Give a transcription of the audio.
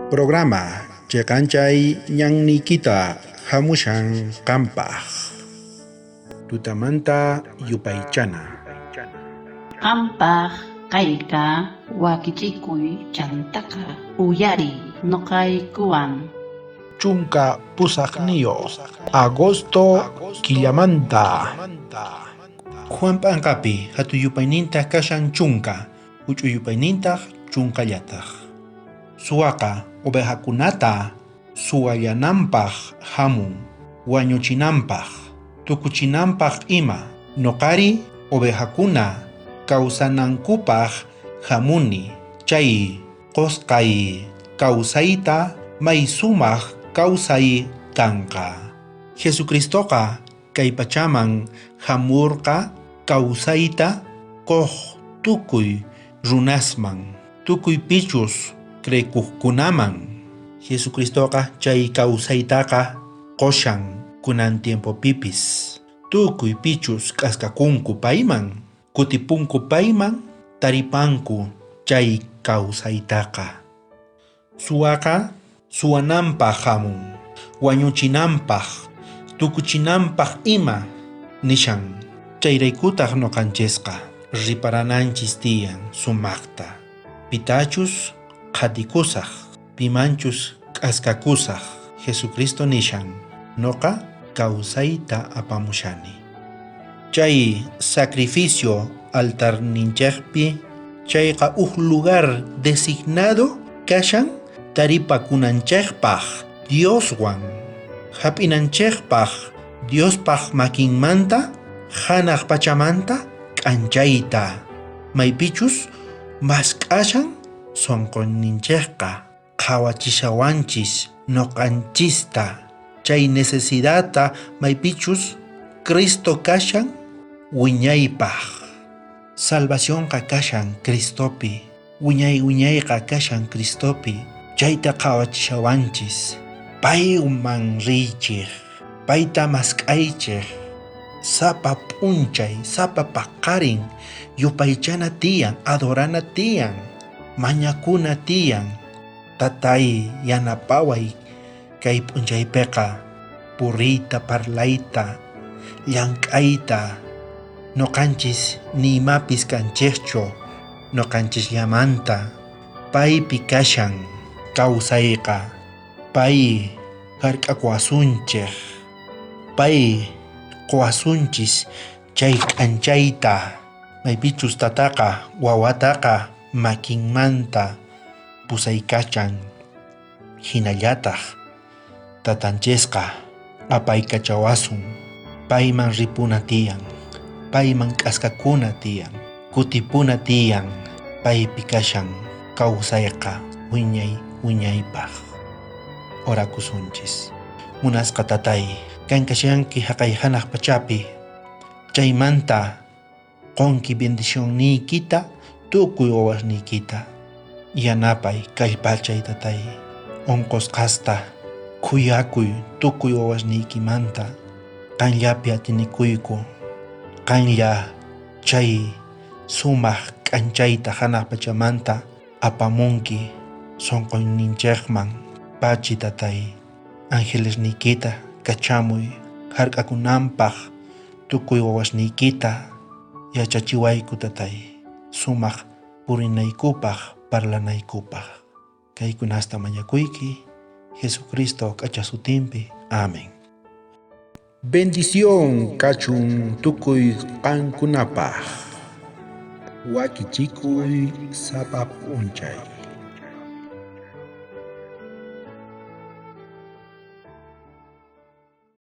Programa Chekanchay Ñan Nikita Hamushan Kampaj Tutamanta Yupaychana Qampaq kayka wakichikuy chantaka uyari noqaykuwan. Chunka Pusaqniyo Agosto Killamanta Juan Pankapi hatu yupayninta kashan chunka huch'u yupayninta chunkallataq suwaqa ovejakunata suwayananpaq hamun wañuchinanpaq tukuchinanpaq ima noqari ovejakuna kawsanankupaq hamuni chay qosqay kawsayta may sumaq kawsay kanqa Jesucristoqa kay pachaman hamurqa kawsayta koq tukuy runasman tukuy pichus krekuqkunaman Jesucristoqa chay kawsaytaqa qoshan kunan tiempopipis tukuy pichus k'askakunku payman kutipunku payman taripanku chay kawsaytaqa suwaqa suwananpaq hamun wañuchinanpaq tukuchinanpaq ima nishan chayraykutaq noqanchisqa riparananchis tiyan sumaqta pitachus qhatikusaq pimanchus k'askakusaq Jesucristo nishan noqa kawsayta apamushani chay sacrificio altarninchikpi chayqa lugar designado kashan taripakunanchikpaq Dioswan hap'inanchikpaq Diospaq makinmanta hanaq pachamanta k'anchayta maypichus mas k'ashan sonqonninchikqa qhawachishawanchis noqanchista chay necesidadta maypichus Cristo kashan wiñaypaq salvacionqa kashan Cristopi wiñayqa kashan Cristopi chayta qhawachishawanchis payman riychik payta mask'aychik sapa p'unchay sapa paqarin yupaychana tiyan adorana tiyan mañakuna tiyan tatay yanapaway kay p'unchaypiqa puriyta parlayta llank'ayta noqanchis nimapis kanchikchu noqanchis llamanta paypi kashan kawsayqa pay hark'akuwasunchik pay quwasunchis chay k'anchayta maypichus tataqa wawataqa makinmanta pusaykachan hinallataq tatanchisqa apaykachawasun payman ripuna tiyan payman k'askakuna tiyan kutipuna tiyan paypi kashan kawsayqa wiñaypaq orakusunchis munasqa tatay kankashanki haqay hanaq pachapi chaymanta qonki bendicionniykita tukuy wawasniykita yanapay kallpachay tatay onqusqasta khuyakuy tukuy wawasniykimanta qanllapi atinikuyku qanlla chay sumaq k'anchayta hanaq pachamanta apamunki sonqoyninchikman pachi tatay angelesniykita kachamuy hark'akunanpaq tukuy wawasniykita yachachiwayku tatay sumaq purinaykupaq parlanaykupaq kaykunasta mañakuyki Jesucristo k'acha sutinpi amén. Bendición kachun tukuy qankunapaq wakichikuy sapa p'unchay